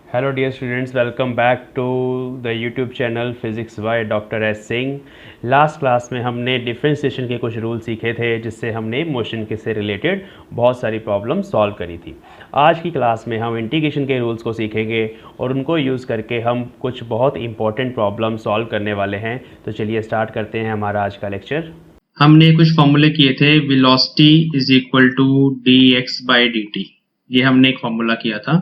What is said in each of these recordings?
Hello dear students, welcome back to the YouTube channel physics by doctor S Singh. Last class में हमने differentiation के कुछ rule सीखे थे, जिससे हमने मोशन के से रिलेटेड बहुत सारी प्रॉब्लम सॉल्व करी थी। आज की क्लास में हम इंटीग्रेशन के रूल्स को सीखेंगे और उनको यूज़ करके हम कुछ बहुत इंपॉर्टेंट प्रॉब्लम सॉल्व करने वाले हैं। तो चलिए स्टार्ट करते हैं हमारा आज का लेक्चर। हमने कुछ फॉर्मूले किए थे, velocity is equal to dx by dt। ये हमने एक फॉर्मूला किया था।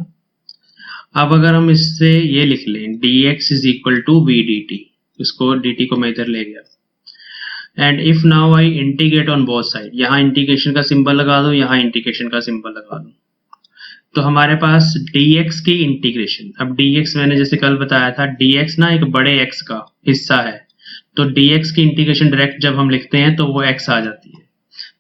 अब अगर हम इससे ये लिख लें dx is equal to v dt, इसको dt को मैं इधर ले गया, and if now I integrate on both side, यहाँ इंटीग्रेशन का सिंबल लगा दो, यहाँ इंटीग्रेशन का सिंबल लगा दो, तो हमारे पास dx की इंटीग्रेशन। अब dx मैंने जैसे कल बताया था, dx ना एक बड़े x का हिस्सा है, तो dx की इंटीग्रेशन डायरेक्ट जब हम लिखते हैं तो वो x आ जाती है।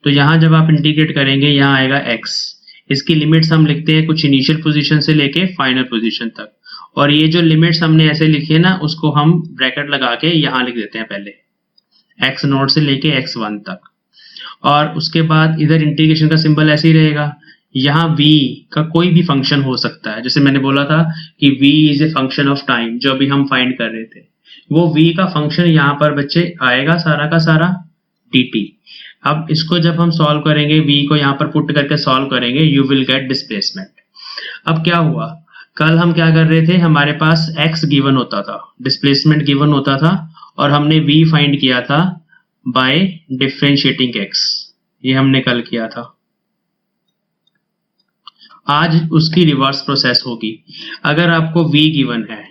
तो यहाँ जब आप इंटीग्रेट करेंगे यहाँ आएगा x। इसकी लिमिट्स हम लिखते हैं कुछ इनिशियल पोजीशन से लेके फाइनल पोजीशन तक, और ये जो लिमिट्स हमने ऐसे लिखी है ना, उसको हम ब्रैकेट लगा के यहाँ लिख देते हैं पहले, x नोट से लेके x1 तक, और उसके बाद इधर इंटीग्रेशन का सिंबल ऐसे ही रहेगा। यहाँ v का कोई भी फंक्शन हो सकता है, जैसे मैंने बोला था कि v is a function of time, जो अभी हम फाइंड कर रहे थे, वो v का फंक्शन यहाँ पर बच्चे आएगा सारा का सारा dt। अब इसको जब हम सॉल्व करेंगे, v को यहाँ पर पुट करके सॉल्व करेंगे, यू विल गेट डिस्प्लेसमेंट। अब क्या हुआ, कल हम क्या कर रहे थे, हमारे पास x गिवन होता था, डिस्प्लेसमेंट गिवन होता था, और हमने v फाइंड किया था बाय डिफरेंशिएटिंग x। ये हमने कल किया था। आज उसकी रिवर्स प्रोसेस होगी। अगर आपको v गिवन है,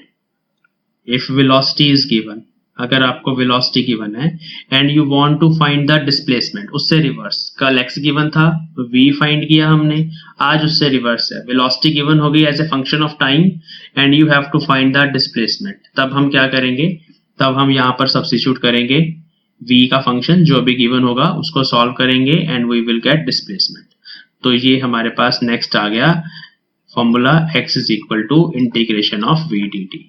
इफ वेलोसिटी इज गिवन, अगर आपको वेलोसिटी गिवन है and you want to find the displacement, उससे रिवर्स। कल x गिवन था, v फाइंड किया हमने, आज उससे रिवर्स है, वेलोसिटी गिवन होगी as a function of time and you have to find the displacement. तब हम क्या करेंगे, तब हम यहाँ पर सब्स्टिट्यूट करेंगे v का फंक्शन जो भी गिवन होगा उसको सॉल्व करेंगे and we will get displacement. तो ये हमारे पास नेक्स्ट आ गया formula, x is equal to integration of v dt।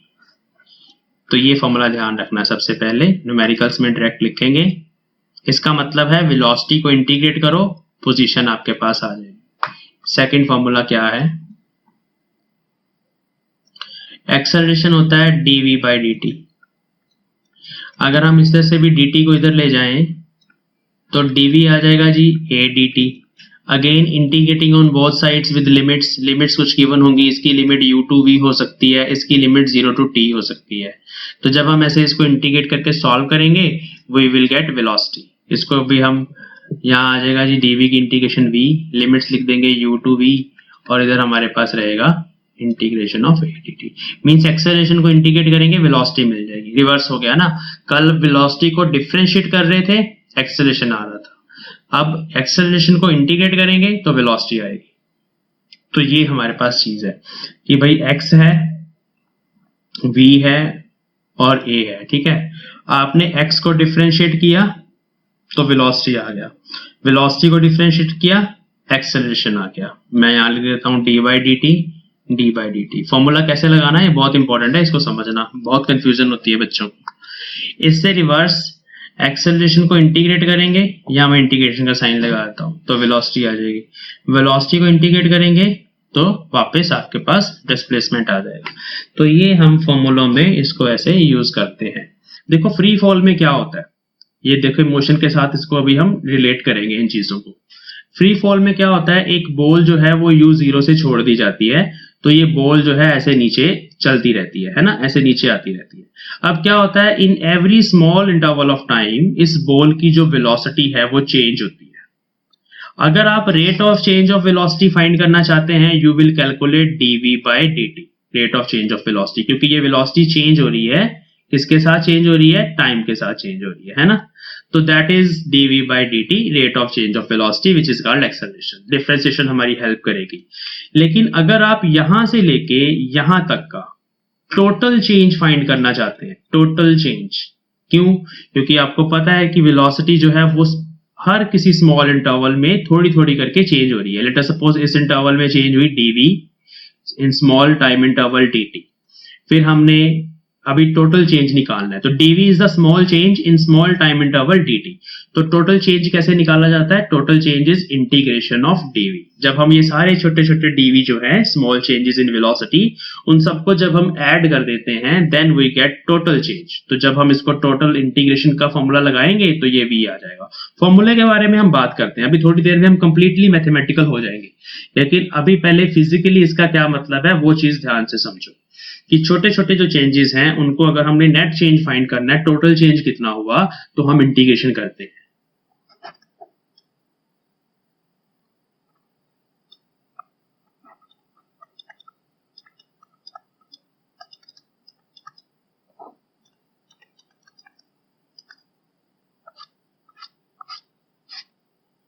तो ये फॉर्मूला ध्यान रखना, सबसे पहले न्यूमेरिकल्स में डायरेक्ट लिखेंगे। इसका मतलब है वेलोसिटी को इंटीग्रेट करो, पोजीशन आपके पास आ जाएगी। सेकंड फॉर्मूला क्या है, एक्सेलरेशन होता है dv बाई dt। अगर हम इस तरह से भी dt को इधर ले जाएं तो dv आ जाएगा जी a dt। Again integrating on both sides with limits, limits कुछ गिवन होंगी, इसकी लिमिट u टू v हो सकती है, इसकी लिमिट 0 टू t हो सकती है। तो जब हम ऐसे इसको इंटीग्रेट करके सॉल्व करेंगे, वी विल गेट वेलोसिटी। इसको भी हम, यहाँ आ जाएगा जी dv की इंटीग्रेशन v, लिमिट्स लिख देंगे u टू v, और इधर हमारे पास रहेगा integration of a dt। Means acceleration को इंटीग्रेट करेंगे, वेलोसिटी मिल जाएगी। रिवर्स हो गया ना, कल वेलोसिटी को डिफरेंशिएट कर रहे थे, एक्सेलरेशन आ रहा था, अब एक्सेलरेशन को इंटीग्रेट करेंगे तो वेलोसिटी आएगी। तो ये हमारे पास चीज है कि भाई x है, v है और a है, ठीक है। आपने x को डिफरेंशिएट किया तो वेलोसिटी आ गया, वेलोसिटी को डिफरेंशिएट किया एक्सेलरेशन आ गया। मैं यहाँ लिख देता हूँ d बाई dt। फॉर्मूला कैसे लगाना है, बहुत इंपॉर्टेंट है, इसको समझना, बहुत कंफ्यूजन होती है बच्चों को। इससे रिवर्स एक्सेलरेशन को इंटीग्रेट करेंगे, यहाँ मैं इंटीग्रेशन का साइन लगा देता हूँ, तो वेलोसिटी आ जाएगी। वेलोसिटी को इंटीग्रेट करेंगे तो वापस आपके पास डिस्प्लेसमेंट आ जाएगा। तो ये हम फॉर्मूलों में इसको ऐसे यूज करते हैं। देखो फ्री फॉल में क्या होता है, ये देखो मोशन के साथ इसको अभी हम रिलेट करेंगे इन चीजों को। फ्री फॉल में क्या होता है, एक बॉल जो है वो u0 से छोड़ दी जाती है, तो ये बॉल जो है ऐसे नीचे चलती रहती है ना, ऐसे नीचे आती रहती है। अब क्या होता है, in every small interval of time इस बॉल की जो वेलोसिटी है वो चेंज होती है। अगर आप rate of change of velocity find करना चाहते हैं, you will calculate dv by dt, rate of change of velocity, क्योंकि ये वेलोसिटी चेंज हो रही है, किसके साथ चेंज हो रही है, टाइम के साथ चेंज हो रही है ना। तो that is dv by dt, rate of change of velocity which is called acceleration. Differentiation हमारी हेल्प करेगी। लेकिन अगर आप यहां से लेके यहां तक का टोटल चेंज फाइंड करना चाहते हैं, टोटल चेंज, क्यों, क्योंकि आपको पता है कि वेलोसिटी जो है वो हर किसी स्मॉल इंटरवल में थोड़ी थोड़ी करके चेंज हो रही है। लेट अस सपोज इस इंटरवल में चेंज हुई dv, in small time interval dt, फिर हमने अभी टोटल चेंज निकालना है, तो dv is the small change in small time interval dt। तो टोटल चेंज कैसे निकाला जाता है? Total change is integration of dv. जब हम ये सारे छोटे छोटे डीवी जो है स्मॉल चेंजेस इन वेलोसिटी, उन सबको जब हम ऐड कर देते हैं then we get total change. तो जब हम इसको टोटल इंटीग्रेशन का फॉर्मूला लगाएंगे तो ये भी आ जाएगा। फॉर्मूले के बारे में हम बात करते हैं, अभी थोड़ी देर में हम कंप्लीटली मैथमेटिकल हो जाएंगे, लेकिन अभी पहले फिजिकली इसका क्या मतलब है वो चीज ध्यान से समझो कि छोटे छोटे जो चेंजेस हैं उनको अगर हमने नेट चेंज फाइंड करना है, टोटल चेंज कितना हुआ, तो हम इंटीग्रेशन करते हैं।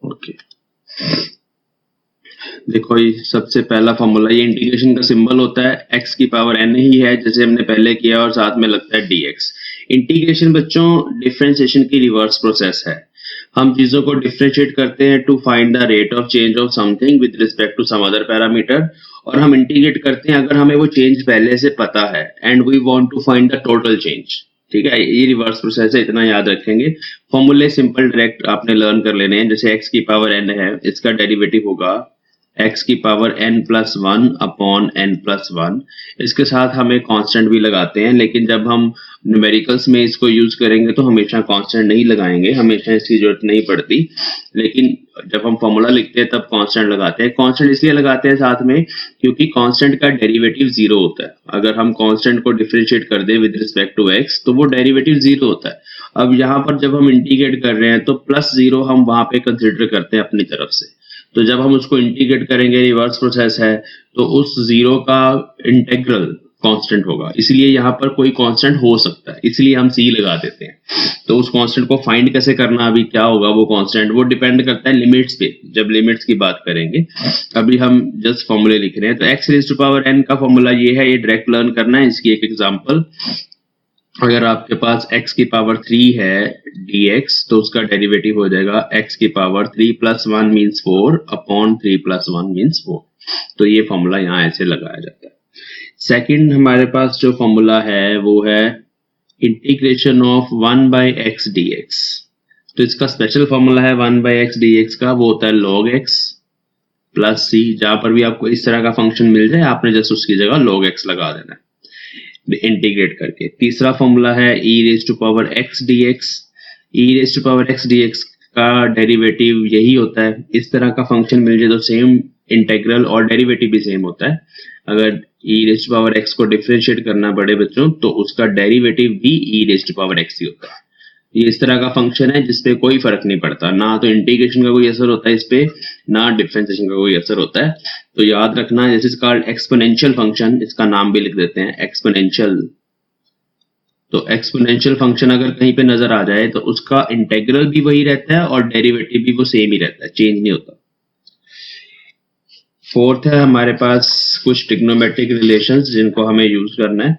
ओके देखो, ये सबसे पहला फॉर्मूला, ये इंटीग्रेशन का सिंबल होता है x की पावर n ही है जैसे हमने पहले किया, और साथ में लगता है dx। इंटीग्रेशन बच्चों डिफरेंशिएशन की रिवर्स प्रोसेस है। हम चीजों को डिफरेंशिएट करते हैं to find the rate of change of something with respect to some other parameter, और हम इंटीग्रेट करते हैं अगर हमें वो चेंज पहले से पता है and we want to find the total change. ठीक है, ये रिवर्स प्रोसेस है, इतना याद रखेंगे। फॉर्मूले सिंपल डायरेक्ट आपने लर्न कर लेने हैं। जैसे x की पावर n है, इसका डेरिवेटिव होगा x की power n plus one upon n plus one. इसके साथ हमें कांस्टेंट भी लगाते हैं, लेकिन जब हम न्यूमेरिकल्स में इसको यूज करेंगे तो हमेशा कांस्टेंट नहीं लगाएंगे, हमेशा इसकी जरूरत नहीं पड़ती। लेकिन जब हम फॉर्मूला लिखते हैं तब कांस्टेंट लगाते हैं। कांस्टेंट इसलिए लगाते हैं साथ में क्योंकि कांस्टेंट का डेरिवेटिव जीरो होता है। अगर हम कांस्टेंट को डिफरेंशिएट कर दें विद रिस्पेक्ट टू x तो वो डेरिवेटिव जीरो होता है। अब यहाँ पर जब हम इंटीग्रेट कर रहे हैं तो प्लस जीरो हम वहां पे कंसिडर करते हैं अपनी तरफ से। तो जब हम उसको इंटीग्रेट करेंगे, रिवर्स प्रोसेस है, तो उस जीरो का इंटीग्रल कांस्टेंट होगा, इसलिए यहाँ पर कोई कांस्टेंट हो सकता है, इसलिए हम c लगा देते हैं। तो उस कांस्टेंट को फाइंड कैसे करना, अभी क्या होगा वो कांस्टेंट, वो डिपेंड करता है लिमिट्स पे, जब लिमिट्स की बात करेंगे। अभी हम जस्ट फॉर्मूले लिख रहे हैं। तो x raise to power n का फॉर्मूला ये है, ये डायरेक्ट लर्न करना है। इसकी एक एग्जांपल, अगर आपके पास x की पावर 3 है dx, तो उसका डेरिवेटिव हो जाएगा x की power 3 plus 1 means 4 upon 3 plus 1 means 4। तो ये फॉर्मूला यहाँ ऐसे लगाया जाता है। सेकंड हमारे पास जो फॉर्मूला है वो है integration of 1 by x D x. तो इसका स्पेशल फॉर्मूला है 1 बाई एक्स डी एक्स का, वो होता है log x प्लस सी। जहां पर भी आपको इस तरह का फंक्शन मिल जाए आपने जस्ट उसकी जगह log x लगा देना है इंटीग्रेट करके। तीसरा फॉर्मूला है e raise to power x dx। e raise to power x dx का डेरिवेटिव यही होता है। इस तरह का फंक्शन मिल जाए तो सेम इंटीग्रल और डेरिवेटिव भी सेम होता है। अगर e raise to power x को डिफरेंशिएट करना पड़े बच्चों तो उसका डेरिवेटिव भी e raise to power x ही होता है। ये इस तरह का फंक्शन है जिसपे कोई फर्क नहीं पड़ता, ना तो इंटीग्रेशन का कोई असर होता है इस पे, ना डिफरेंशिएशन का कोई असर होता है। तो याद रखना, this is called exponential function, इसका नाम भी लिख देते हैं एक्सपोनेंशियल। तो एक्सपोनेंशियल फंक्शन अगर कहीं पे नजर आ जाए तो उसका इंटीग्रल भी वही रहता है और डेरिवेटिव भी वो सेम ही रहता है, चेंज नहीं होता। फोर्थ है हमारे पास कुछ ट्रिग्नोमेट्रिक रिलेशंस जिनको हमें यूज करना है,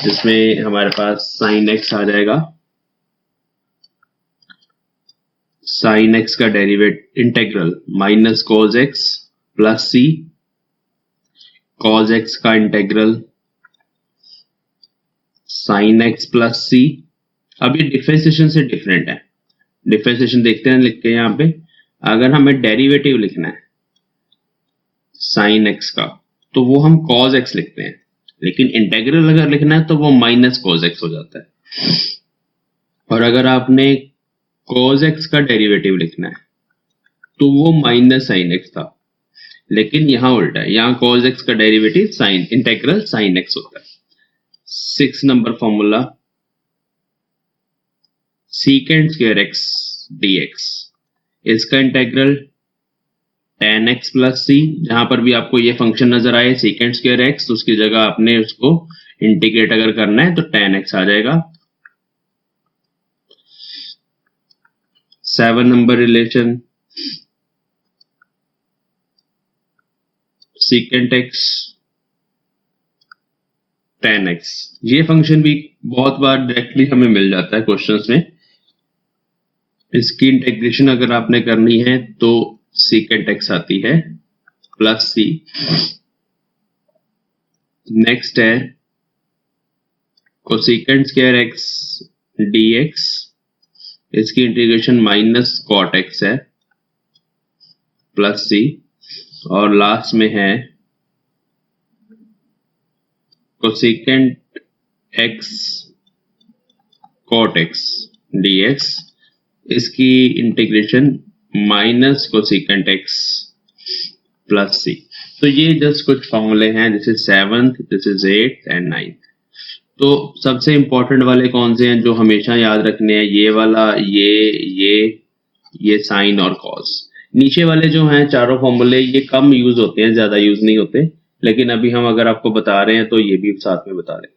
जिसमें हमारे पास साइन x आ जाएगा। साइन x का derivate integral minus cos x plus C, cos x का integral sine x plus C. अब ये डिफरेंशिएशन से डिफरेंट है। डिफरेंशिएशन देखते हैं लिख के यहाँ पे, अगर हमें डेरिवेटिव लिखना है साइन x का तो वो हम कॉस x लिखते हैं, लेकिन इंटीग्रल अगर लिखना है तो वो माइनस कॉस x हो जाता है। और अगर आपने cos x का डेरिवेटिव लिखना है तो वो माइनस साइन x था, लेकिन यहाँ उल्टा है, यहाँ cos x का derivative sine integral sine x होता है। 6 number formula secant square x dx, इसका integral tan x plus C. जहां पर भी आपको ये फंक्शन नजर आए secant स्क्वायर x, तो उसकी जगह आपने उसको इंटीग्रेट अगर करना है तो tan x आ जाएगा। 7 number relation secant x tan x। ये फंक्शन भी बहुत बार डायरेक्टली हमें मिल जाता है क्वेश्चंस में। इसकी इंटीग्रेशन अगर आपने करनी है तो secant x आती है प्लस सी। नेक्स्ट है कोसेकेंट स्क्वायर एक्स dx, इसकी इंटीग्रेशन माइनस कॉट एक्स है प्लस सी, और लास्ट में है cosecant x cot x dx, इसकी integration minus cosecant x plus C. तो ये जस्ट कुछ फॉर्मूले हैं, this is 7th, this is 8th and 9th। तो सबसे इंपॉर्टेंट वाले कौन से हैं जो हमेशा याद रखने हैं? ये वाला, ये साइन और कॉस। नीचे वाले जो हैं चारों फॉर्मूले ये कम यूज होते हैं, ज्यादा यूज नहीं होते, लेकिन अभी हम अगर आपको बता रहे हैं तो ये भी साथ में बता रहे हैं।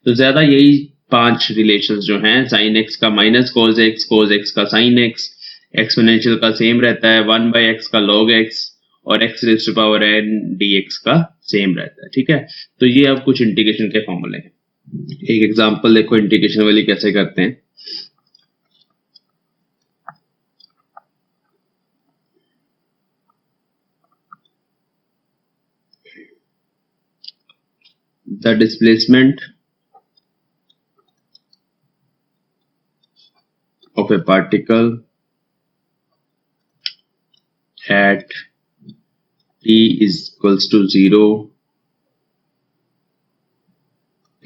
तो ज्यादा यही 5 रिलेशंस जो हैं, साइन एक्स का माइनस कोस एक्स का साइन एक्स, एक्सपोनेंशियल का सेम रहता है 1/x का log x, और x raise to power n dx का सेम रहता है। ठीक है, तो ये अब कुछ इंटीग्रेशन के फॉर्मूले हैं। एक एग्जांपल देखो इंटीग्रेशन वाली कैसे करते हैं। The displacement of A particle at t is equals to 0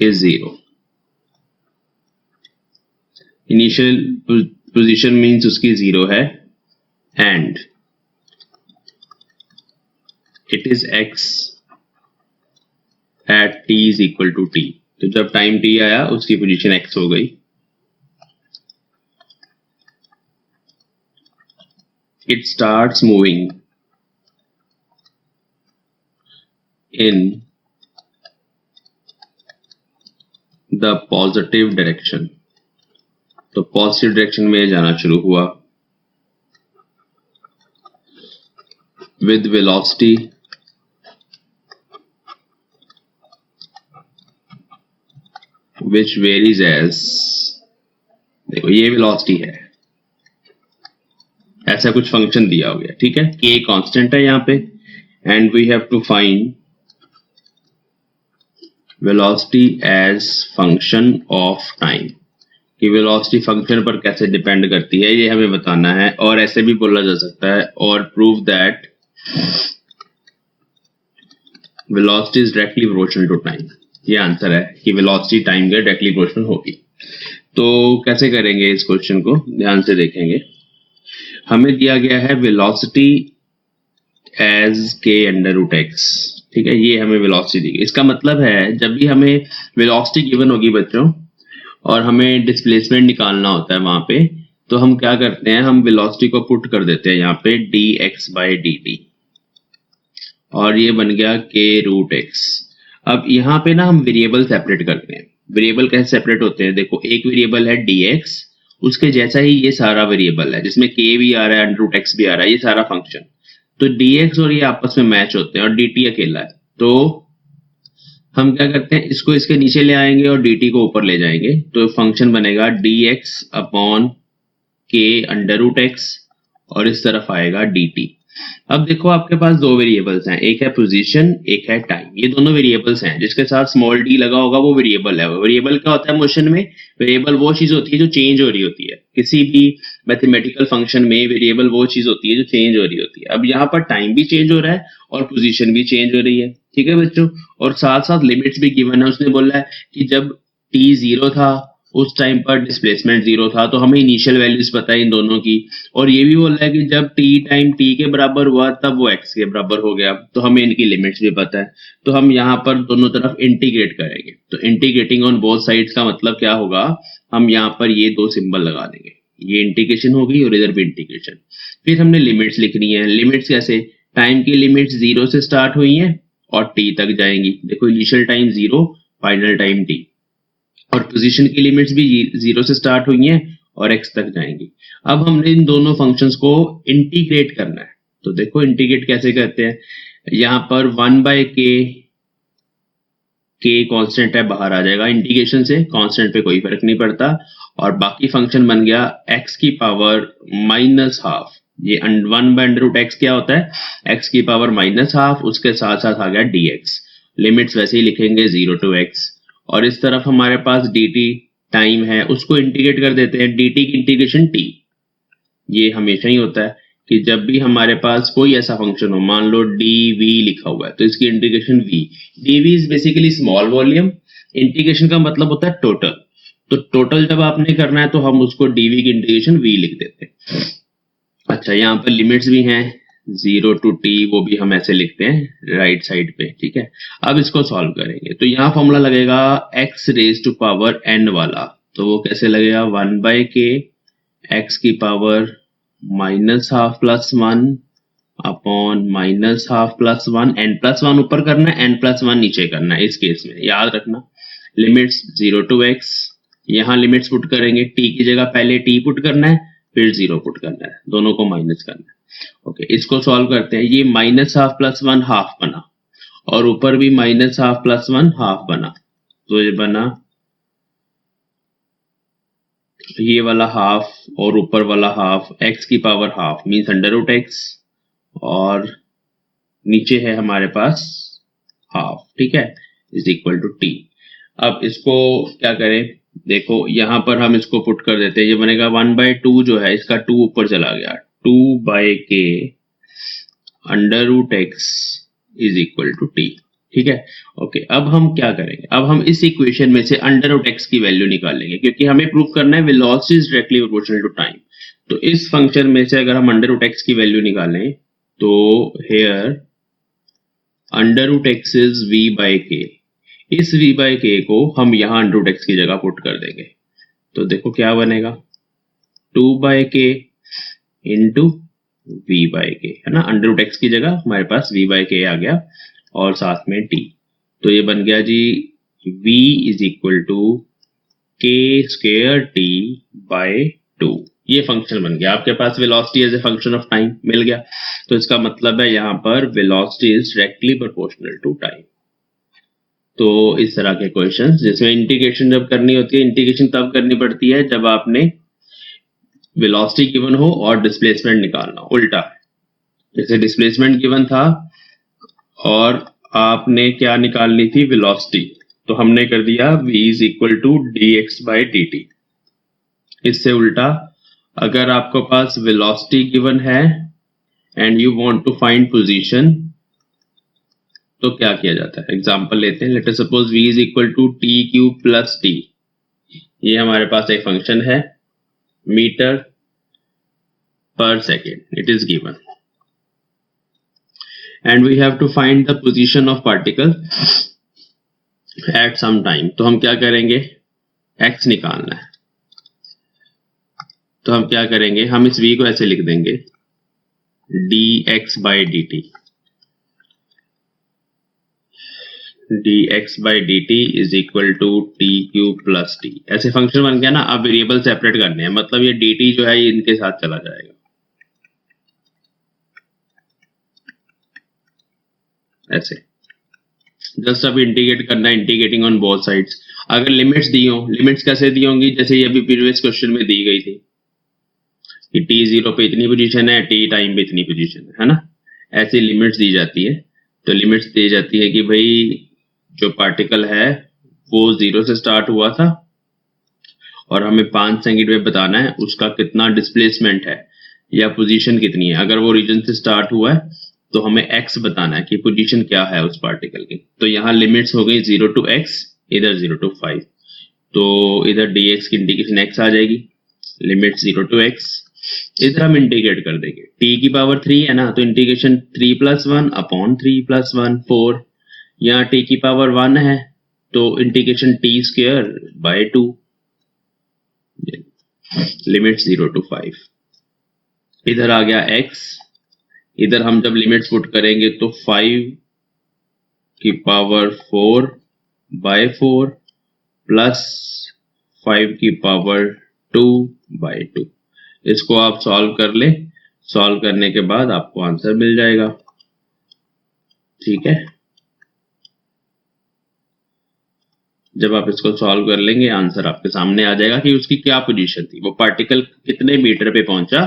is 0. Initial position means उसकी 0 है, and it is x at t is equal to t. तो जब टाइम t आया उसकी पोजीशन x हो गई। It starts moving in the positive direction. तो positive direction में जाना शुरू हुआ with velocity which varies as, देखो ये वेलोसिटी है, ऐसा कुछ फंक्शन दिया हो गया। ठीक है, k कांस्टेंट है यहाँ पे, and we have to find velocity as function of time, कि वेलोसिटी फंक्शन पर कैसे डिपेंड करती है ये हमें बताना है। और ऐसे भी बोला जा सकता है, और prove that velocity is directly proportional to time. ये आंसर है कि वेलोसिटी टाइम के डायरेक्टली प्रोपोर्शनल होगी। तो कैसे करेंगे इस क्वेश्चन को, ध्यान से देखेंगे। हमें दिया गया है velocity as k under root x. ठीक है, ये हमें वेलोसिटी दी। इसका मतलब है जब भी हमें वेलोसिटी गिवन होगी बच्चों और हमें डिस्प्लेसमेंट निकालना होता है वहां पे, तो हम क्या करते हैं, हम वेलोसिटी को पुट कर देते हैं यहाँ पे dx/dt, और ये बन गया k रूट एक्स। अब यहाँ पे ना हम वेरिएबल सेपरेट करते हैं। वेरिएबल कैसे सेपरेट होते हैं, देखो एक वेरिएबल है dx, उसके जैसा ही ये सारा वेरिएबल है जिसमें k भी आ रहा है, अंडर रूट एक्स भी आ रहा है, ये सारा फंक्शन। तो dx और ये आपस में मैच होते हैं और dt अकेला है। तो हम क्या करते हैं, इसको इसके नीचे ले आएंगे और dt को ऊपर ले जाएंगे, तो फंक्शन बनेगा dx upon k under root x, और इस तरफ आएगा dt। अब देखो आपके पास दो वेरिएबल्स हैं, एक है पोजीशन, एक है टाइम। ये दोनों वेरिएबल्स हैं, जिसके साथ स्मॉल d लगा होगा वो वेरिएबल है। वेरिएबल क्या होता है मोशन में? वेरिएबल वो चीज होती है जो चेंज हो रही होती है। किसी भी मैथमेटिकल फंक्शन में वेरिएबल वो चीज होती है जो चेंज हो रही होती है। अब यहाँ पर टाइम भी चेंज हो रहा है और पोजीशन भी चेंज हो रही है। ठीक है बच्चों, और साथ साथ लिमिट्स भी गिवन है। उसने बोला है कि जब t 0 था उस टाइम पर डिस्प्लेसमेंट 0 था, तो हमें इनिशियल वैल्यूज पता है इन दोनों की। और ये भी बोल रहा है कि जब t टाइम t के बराबर हुआ तब वो x के बराबर हो गया, तो हमें इनकी लिमिट्स भी पता है। तो हम यहाँ पर दोनों तरफ इंटीग्रेट करेंगे। तो इंटीग्रेटिंग ऑन बोथ साइड्स का मतलब क्या होगा, हम यहाँ पर ये दो सिंबल लगा देंगे, ये इंटीग्रेशन होगी और इधर भी इंटीग्रेशन। फिर हमने लिमिट्स लिखनी है। लिमिट्स कैसे, टाइम की लिमिट्स 0 से स्टार्ट हुई हैं और t तक जाएंगी। देखो initial time 0, final time t। और पोजीशन की लिमिट्स भी 0 से स्टार्ट हुई हैं और x तक जाएंगी। अब हमने इन दोनों फंक्शंस को इंटीग्रेट करना है। तो देखो इंटीग्रेट कैसे करते हैं, यहाँ पर 1/k, k कांस्टेंट है, बाहर आ जाएगा इंटीग्रेशन से, कांस्टेंट पे कोई फर्क नहीं पड़ता। और बाकी फंक्शन बन गया x की पावर -12। ये 1/√x क्या होता है, x की पावर -12, उसके साथ साथ आ गया dx। लिमिट्स वैसे ही लिखेंगे 0 to x, और इस तरफ हमारे पास dt टाइम है, उसको इंटीग्रेट कर देते हैं, dt की इंटीग्रेशन t। ये हमेशा ही होता है कि जब भी हमारे पास कोई ऐसा फंक्शन हो, मान लो dv लिखा हुआ है तो इसकी integration v। dv is basically small volume, integration का मतलब होता है टोटल। तो टोटल जब आपने करना है तो हम उसको dv की इंटीग्रेशन v लिख देते हैं। अच्छा, यहाँ पर लिमिट्स भी हैं 0 to t, वो भी हम ऐसे लिखते हैं राइट साइड पे, ठीक है। अब इसको सॉल्व करेंगे तो यहाँ फॉर्मूला लगेगा x raise to power n वाला, तो वो कैसे लगेगा 1/k x की पावर -½ + 1 अपॉन -½ + 1, n+1 ऊपर करना है, n+1 नीचे करना है। इस केस में याद रखना लिमिट्स 0 to x, यहाँ लिमिट्स पुट करेंगे, t की जगह पहले t पुट करना है फिर 0 पुट करना है, दोनों को माइनस करना है। ओके, इसको सॉल्व करते हैं। ये -½ + 1 हाफ बना और ऊपर भी -½ + 1 हाफ बना, तो ये बना ये वाला हाफ और ऊपर वाला हाफ, x की पावर हाफ मीन्स √x, और नीचे है हमारे पास हाफ, ठीक है, इज इक्वल टू t। अब इसको क्या करें, देखो यहाँ पर हम इसको पुट कर देते हैं, ये बनेगा 1/2 जो है इसका 2 ऊपर चला गया, 2/k √x is equal to t, ठीक है। ओके, अब हम क्या करेंगे, अब हम इस इक्वेशन में से √x की वैल्यू निकालेंगे, क्योंकि हमें प्रूव करना है velocity is directly proportional to time. तो इस फंक्शन में से अगर हम √x की वैल्यू निकालें तो हेयर √x इज v/k, इस v/k को हम यहाँ √x की जगह पुट कर देंगे, तो देखो क्या बनेगा 2/k इंटू v/k, है ना, √x की जगह हमारे पास v/k आ गया और साथ में t, तो ये बन गया जी v is equal to k²t/2। ये फंक्शन बन गया आपके पास, velocity as a function of time मिल गया। तो इसका मतलब है यहाँ पर velocity is directly proportional to time. तो इस तरह के क्वेश्चंस जिसमें इंटीग्रेशन जब करनी होती है, इंटीग्रेशन तब करनी पड़ती है जब आपने वेलोसिटी गिवन हो और डिस्प्लेसमेंट निकालना, उल्टा। जैसे डिस्प्लेसमेंट गिवन था और आपने क्या निकालनी थी, वेलोसिटी, तो हमने कर दिया v is equal to dx/dt। इससे उल्टा अगर आपके पास वेलोसिटी गिवन है and you want to find position, तो क्या किया जाता है, एग्जांपल लेते हैं। Let us suppose v is equal to t³ + t, ये हमारे पास एक फंक्शन है metre per second, it is given and we have to find the position of particle at some time। तो हम क्या करेंगे, x निकालना है, तो हम क्या करेंगे, हम इस v को ऐसे लिख देंगे dx/dt, dx/dt is equal to t³ + t। ऐसे फंक्शन बन गया ना। अब वेरिएबल सेपरेट करने हैं, मतलब ये dt जो है ये इनके साथ चला जाएगा, ऐसे जस्ट अब इंटीग्रेट करना है, इंटीग्रेटिंग ऑन बोथ साइड्स। अगर लिमिट्स दी हो, लिमिट्स कैसे दी होंगी, जैसे ये अभी प्रीवियस क्वेश्चन में दी गई थी कि t0 पे इतनी पोजीशन है, t टाइम पे इतनी पोजीशन है ना, ऐसी लिमिट्स दी जाती है। तो लिमिट्स दी जाती है कि भाई जो पार्टिकल है वो 0 से स्टार्ट हुआ था और हमें 5 सेकंड में बताना है उसका कितना डिस्प्लेसमेंट है या पोजीशन कितनी है। अगर वो रीजन से स्टार्ट हुआ है तो हमें x बताना है कि पोजीशन क्या है उस पार्टिकल की। तो यहाँ लिमिट्स हो गई 0 to x, इधर 0 to 5, तो इधर dx की इंटीग्रेशन x आ जाएगी, लिमिट 0 to x, इधर हम इंटीग्रेट कर देंगे, t की पावर 3 है ना, तो इंटीग्रेशन 3 + 1 अपॉन 3 + 1 4, यहाँ t की पावर 1 है तो इंटीग्रेशन t²/2, लिमिट 0 to 5, इधर आ गया x, इधर हम जब लिमिट्स पुट करेंगे तो 5 की पावर 4/4 प्लस 5 की पावर 2/2। इसको आप सॉल्व कर ले, सॉल्व करने के बाद आपको आंसर मिल जाएगा, ठीक है। जब आप इसको सॉल्व कर लेंगे आंसर आपके सामने आ जाएगा कि उसकी क्या पोजीशन थी, वो पार्टिकल कितने मीटर पे पहुंचा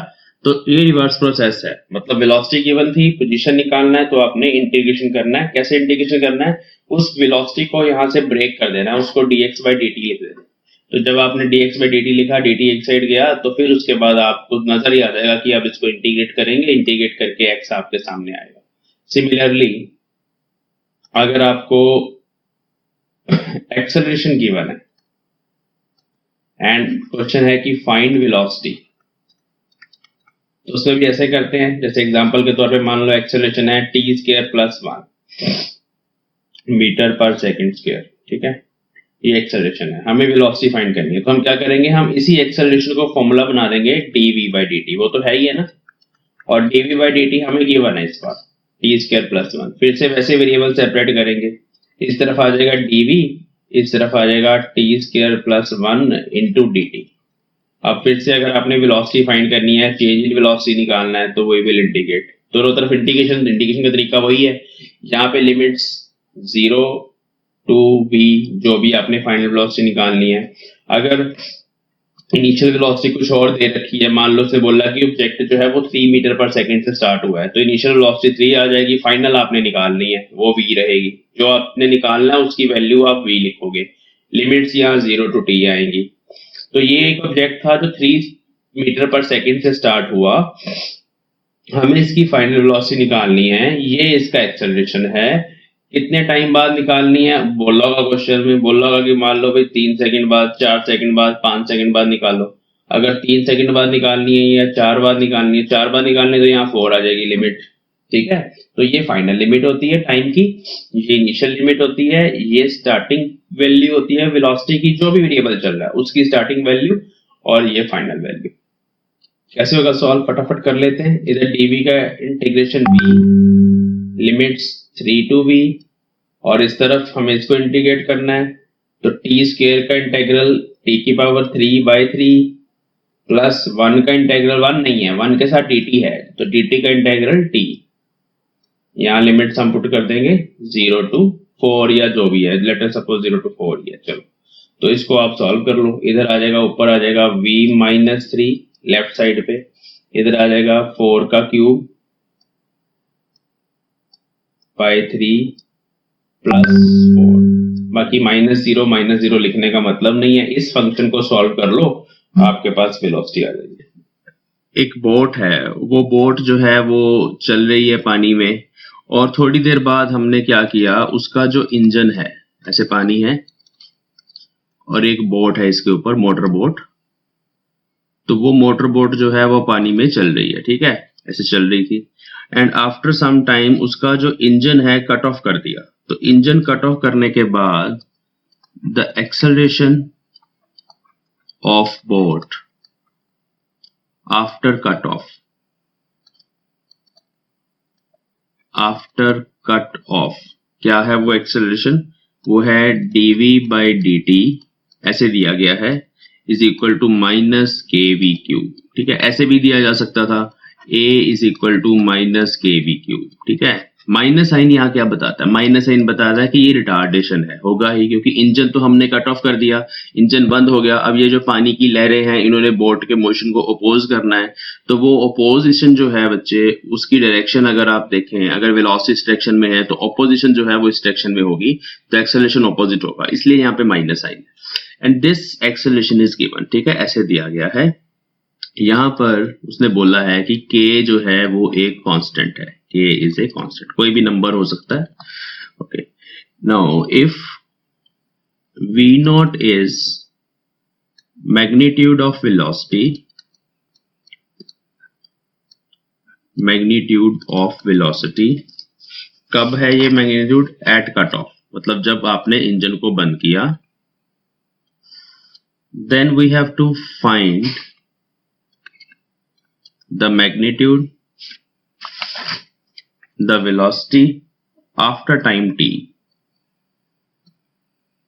तो ये रिवर्स प्रोसेस है, मतलब वेलोसिटी गिवन थी, पोजीशन निकालना है तो आपने इंटीग्रेशन करना है। कैसे इंटीग्रेशन करना है? उस वेलोसिटी को यहाँ से ब्रेक कर देना है, उसको dx by dt लिख देना है। तो जब आपने dx by dt लिखा, dt एक साइड गया, तो फिर उसके बाद आपको नजर ही आ जाएगा कि अब इसको इंटीग्रेट करेंगे, इंटीग्रेट करके x आपके सामने आएगा। सिमिलरली अगर आपको एक्सेलरेशन गिवन है एंड क्वेश्चन है कि फाइंड वेलोसिटी, तो उसमें भी ऐसे करते हैं। जैसे एग्जांपल के तौर पे मान लो एक्सेलरेशन है t स्क्वायर प्लस 1 मीटर पर सेकंड स्क्वायर, ठीक है, ये एक्सेलरेशन है, हमें वेलोसिटी फाइंड करनी है। तो हम क्या करेंगे, हम इसी एक्सेलरेशन को फॉर्मूला बना देंगे dv by dt, वो तो है ही है ना, और dv by dt हमें गिवन है इस बार t स्क्वायर प्लस 1। फिर से वैसे वेरिएबल सेपरेट करेंगे, इस तरफ आ जाएगा dv, इस तरफ आ जाएगा t square plus 1 into dt। अब फिर से अगर आपने वेलोसिटी फाइंड करनी है, चेंज इन वेलोसिटी निकालना है, तो वही विल इंटीग्रेट, दोनों तरफ इंटीग्रेशन का तरीका वही है। यहाँ पे लिमिट्स 0 टू v, जो भी आपने फाइनल वेलोसिटी निकालनी है। अगर इनिशियल वेलोसिटी कुछ और दे रखी है, मान लो से बोला कि ऑब्जेक्ट जो है वो 3 मीटर पर सेकंड से स्टार्ट हुआ है, तो इनिशियल वेलोसिटी 3 आ जाएगी, फाइनल आपने निकालनी है वो v रहेगी। जो आपने निकालना है उसकी वैल्यू आप v लिखोगे, लिमिट्स यहाँ 0 टू t आएंगी। तो ये एक ऑब्जेक्ट था जो 3 मीटर पर सेकंड से स्टार्ट हुआ, हमें इसकी फाइनल वेलोसिटी निकालनी है, ये इसका एक्सेलरेशन है। कितने टाइम बाद निकालनी है बोला होगा क्वेश्चन में, बोला होगा कि मान लो भाई 3 सेकंड बाद, 4 सेकंड बाद, 5 सेकंड बाद निकालो। अगर 3 सेकंड बाद निकालनी है या 4 बाद निकालनी है, 4 बाद निकालनी है तो यहाँ 4 आ जाएगी लिमिट, ठीक है। तो ये फाइनल लिमिट होती है टाइम की, ये इनिशियल लिमिट होती है, ये स्टार्टिंग वैल्यू होती है वेलोसिटी की, जो भी वेरिएबल चल रहा है उसकी स्टार्टिंग वैल्यू, और ये फाइनल वैल्यू। कैसे होगा सॉल्व, फटाफट कर लेते हैं। इधर dv का integration v, limits 3 to v, और इस तरफ हमें इसको इंटीग्रेट करना है, तो t स्क्वायर का इंटीग्रल t की पावर 3 बाई 3 प्लस 1 का इंटीग्रल 1 नहीं है, 1 के साथ dt है, तो dt का इंटीग्रल t। यहाँ लिमिट्स हम पुट कर देंगे 0 टू 4 या जो भी है, लेट अस सपोज 0 टू 4 ही है, चलो। तो इसको आप सॉल्व कर लो, इधर आ जाएगा, ऊपर आ जाएगा v माइनस 3 लेफ्ट साइड पे, इधर आ जाएगा 4 का क्यूब बाई 3 प्लस 4, बाकी माइनस जीरो लिखने का मतलब नहीं है। इस फंक्शन को सॉल्व कर लो, आपके पास वेलोसिटी आ जाएगी। एक बोट है, वो बोट जो है वो चल रही है पानी में, और थोड़ी देर बाद हमने क्या किया, उसका जो इंजन है, ऐसे पानी है और एक बोट है इसके ऊपर, मोटर बोट, तो वो मोटर बोट जो है वो पानी में चल रही है, ठीक है, ऐसे चल रही थी। एंड आफ्टर सम टाइम उसका जो इंजन है कट ऑफ कर दिया, तो इंजन कट ऑफ करने के बाद the acceleration of boat after cut off, after cut off क्या है वो एक्सेलरेशन, वो है dv बाई dt, ऐसे दिया गया है, is equal to minus k v cube, ठीक है। ऐसे भी दिया जा सकता था, a is equal to minus k v cube, ठीक है। माइनस साइन यहाँ क्या बताता है, माइनस साइन बताता है कि ये रिटार्डेशन है, होगा ही, क्योंकि इंजन तो हमने कट ऑफ कर दिया, इंजन बंद हो गया। अब ये जो पानी की लहरें हैं, इन्होंने बोट के मोशन को अपोज करना है, तो वो अपोजिशन जो है बच्चे, उसकी डायरेक्शन अगर आप देखें, अगर वेलोसिटी इस डायरेक्शन में है तो अपोजिशन जो है वो इस डायरेक्शन में होगी, तो एक्सेलरेशन अपोजिट होगा, इसलिए यहाँ पे माइनस साइन है। And this acceleration is given, ठीक है, ऐसे दिया गया है। यहाँ पर उसने बोला है कि k जो है वो एक कांस्टेंट है, k इज ए कांस्टेंट, कोई भी नंबर हो सकता है, okay. Now if v not is magnitude of velocity, magnitude of velocity कब है ये मैग्नीट्यूड, एट कट ऑफ, मतलब जब आपने इंजन को बंद किया, then we have to find the magnitude, the velocity after time t,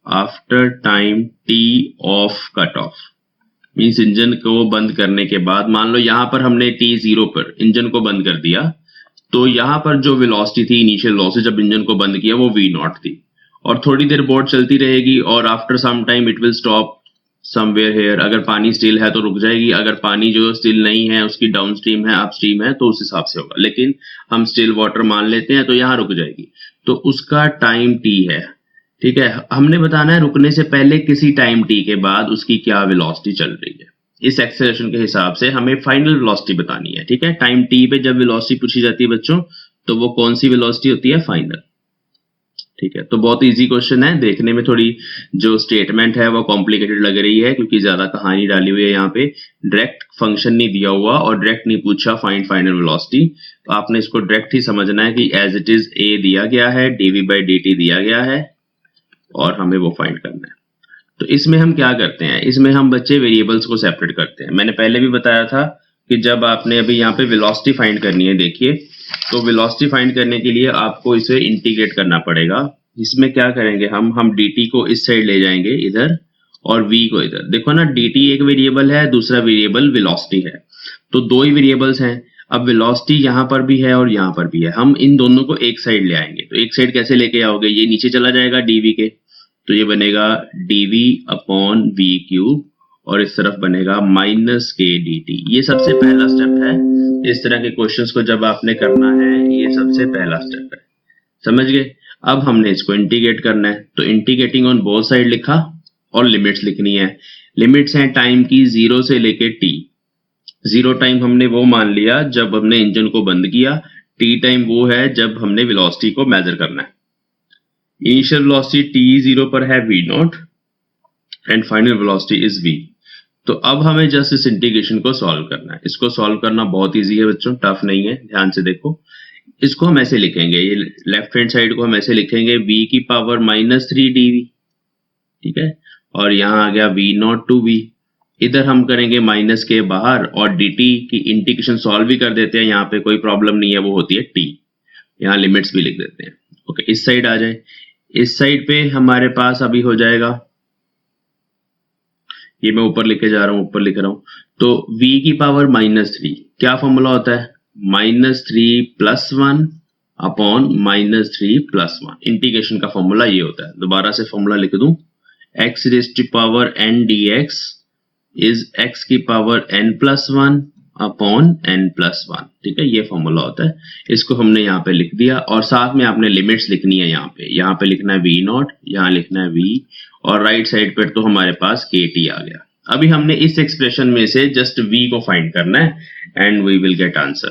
after time t of cut off, means engine को बंद करने के बाद, मान लो यहां पर हमने t0 पर इंजन को बंद कर दिया, तो यहां पर जो वेलोसिटी थी, इनिशियल वेलोसिटी जब इंजन को बंद किया, वो v नॉट थी, और थोड़ी देर बोट चलती रहेगी, और after some time it will stop, somewhere here, अगर पानी स्टिल है तो रुक जाएगी, अगर पानी जो स्टिल नहीं है उसकी डाउन स्ट्रीम है अप स्ट्रीम है तो उस हिसाब से होगा, लेकिन हम स्टिल वाटर मान लेते हैं तो यहाँ रुक जाएगी, तो उसका टाइम t है। ठीक है, हमने बताना है रुकने से पहले किसी टाइम t के बाद उसकी क्या वेलोसिटी चल रही है। इस एक्सेलरेशन के हिसाब से हमें फाइनल वेलोसिटी बतानी है। ठीक है, टाइम t पे जब वेलोसिटी पूछी जाती है बच्चों तो वो कौन सी वेलोसिटी होती है, फाइनल। ठीक है, तो बहुत इजी क्वेश्चन है, देखने में थोड़ी जो स्टेटमेंट है वो कॉम्प्लिकेटेड लग रही है क्योंकि ज्यादा कहानी डाली हुई है यहाँ पे, डायरेक्ट फंक्शन नहीं दिया हुआ और डायरेक्ट नहीं पूछा फाइंड फाइनल वेलोसिटी, तो आपने इसको डायरेक्ट ही समझना है कि एज इट इज a दिया गया है, dv/dt दिया गया है और हमें वो फाइंड करना है। तो इसमें हम क्या करते हैं, इसमें हम बच्चे वेरिएबल्स को सेपरेट करते हैं। मैंने पहले भी बताया था कि जब आपने अभी यहाँ पे वेलोसिटी फाइंड करनी है, देखिए तो वेलोसिटी फाइंड करने के लिए आपको इसे इंटीग्रेट करना पड़ेगा। इसमें क्या करेंगे हम dt को इस साइड ले जाएंगे इधर और v को इधर। देखो ना, dt एक वेरिएबल है, दूसरा वेरिएबल वेलोसिटी है, तो दो ही वेरिएबल्स हैं। अब वेलोसिटी यहाँ पर भी है और यहाँ पर भी है, हम इन दोनों को एक साइड ले आएंगे। तो एक साइड कैसे लेके आओगे, ये नीचे चला जाएगा dv के, तो ये बनेगा dv/v³ और इस तरफ बनेगा -k dt। ये सबसे पहला स्टेप है, इस तरह के क्वेश्चंस को जब आपने करना है ये सबसे पहला स्टेप है, समझ गए। अब हमने इसको इंटीग्रेट करना है, तो इंटीग्रेटिंग ऑन बोथ साइड लिखा और लिमिट्स लिखनी है। लिमिट्स हैं टाइम की 0 से लेके t। 0 टाइम हमने वो मान लिया जब हमने इंजन को बंद किया, t टाइम वो है जब हमने वेलोसिटी को मेजर करना है। इनिशियल वेलोसिटी t0 पर है v0 and final velocity is v। तो अब हमें जस्ट इस इंटीग्रेशन को सॉल्व करना है। इसको सॉल्व करना बहुत इजी है बच्चों, टफ नहीं है, ध्यान से देखो। इसको हम ऐसे लिखेंगे, ये लेफ्ट हैंड साइड को हम ऐसे लिखेंगे v⁻³ dv। ठीक है, और यहाँ आ गया v0 to v, इधर हम करेंगे माइनस के बाहर और dt की इंटीग्रेशन सॉल्व भी कर देते हैं, यहाँ पे कोई प्रॉब्लम नहीं है, वो होती है t। यहाँ लिमिट्स भी लिख देते हैं। ओके, इस साइड आ जाए, इस साइड पे हमारे पास अभी हो जाएगा, ये मैं ऊपर लिखे जा रहा हूं, ऊपर लिख रहा हूं, तो v⁻³ क्या फॉर्मूला होता है, -3 + 1 अपॉन -3 + 1। इंटीग्रेशन का फॉर्मूला ये होता है, दोबारा से फॉर्मूला लिख दूं, x⁻n dx is x⁻n+1 upon n+1। ठीक है, ये फॉर्मूला होता है, इसको हमने यहाँ पे लिख दिया और साथ में आपने लिमिट्स लिखनी है। यहाँ पे लिखना है v0, यहाँ लिखना है v और राइट साइड पर तो हमारे पास kt आ गया। अभी हमने इस एक्सप्रेशन में से जस्ट v को फाइंड करना है and we will get answer.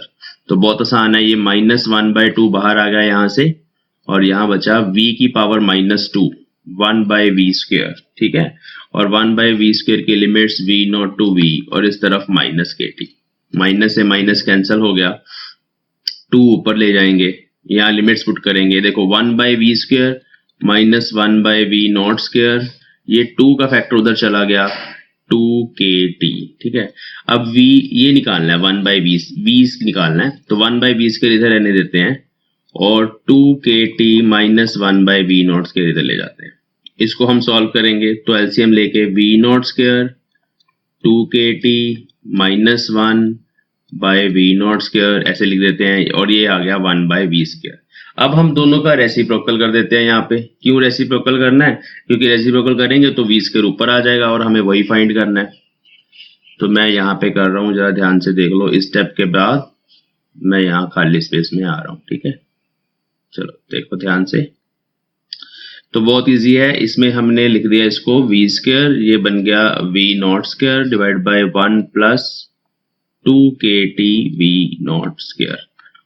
तो बहुत आसान है, ये -1/2 बाहर आ गया यहाँ से और यहाँ बचा v⁻², 1/v²। ठीक है, और 1/v² की लिमिट्स v0 to v और इस तरफ -kt, माइनस से माइनस कैंसिल हो गया, 2 ऊपर ले जाएंगे, यहाँ लिमिट्स पुट करेंगे। देखो 1/v² माइनस 1/v02, ये 2 का फैक्टर उधर चला गया, 2kt। ठीक है, अब v ये निकालना है, 1/v निकालना है, तो 1/v² इधर रहने देते हैं और 2kt माइनस 1/v02 इधर ले जाते हैं। इसको हम सॉल्व करेंगे तो एलसीएम लेके v02 2kt माइनस 1/v02 ऐसे लिख देते हैं और ये आ गया 1/v²। अब हम दोनों का रेसिप्रोकल कर देते हैं। यहाँ पे क्यों रेसिप्रोकल करना है, क्योंकि रेसिप्रोकल करेंगे तो v² ऊपर आ जाएगा और हमें वही फाइंड करना है। तो मैं यहाँ पे कर रहा हूँ, जरा ध्यान से देख लो, इस स्टेप के बाद मैं यहाँ खाली स्पेस में आ रहा हूँ। ठीक है, चलो देखो ध्यान से, तो बहुत इजी है, इसमें हमने लिख दिया इसको v², ये बन गया v02 divide by 1 + 2kt v02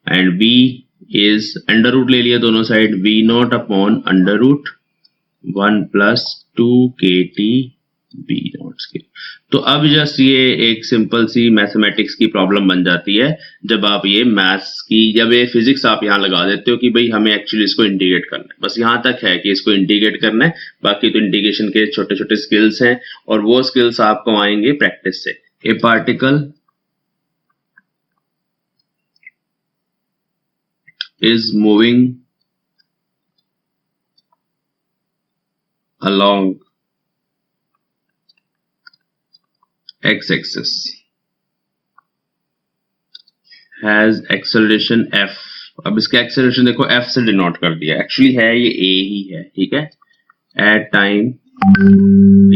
and v is under root ले लिया दोनों side, v0 upon √1 + 2kt v02। तो अब जस्ट ये एक सिंपल सी मैथमेटिक्स की प्रॉब्लम बन जाती है जब आप ये मैथ्स की, जब ये फिजिक्स आप यहाँ लगा देते हो कि भाई हमें एक्चुअली इसको इंटीग्रेट करना है। बस यहाँ तक है कि इसको इंटीग्रेट करना है, बाकी तो इंटीग्रेशन के छोटे छोटे स्किल्स हैं और वो स्किल्स आपको आएंगे प्रैक्टिस से। ए particle is moving along x-axis has acceleration f। अब इसका एक्सेलरेशन देखो f से डिनोट कर दिया, एक्चुअली है ये a ही है। ठीक है, at time t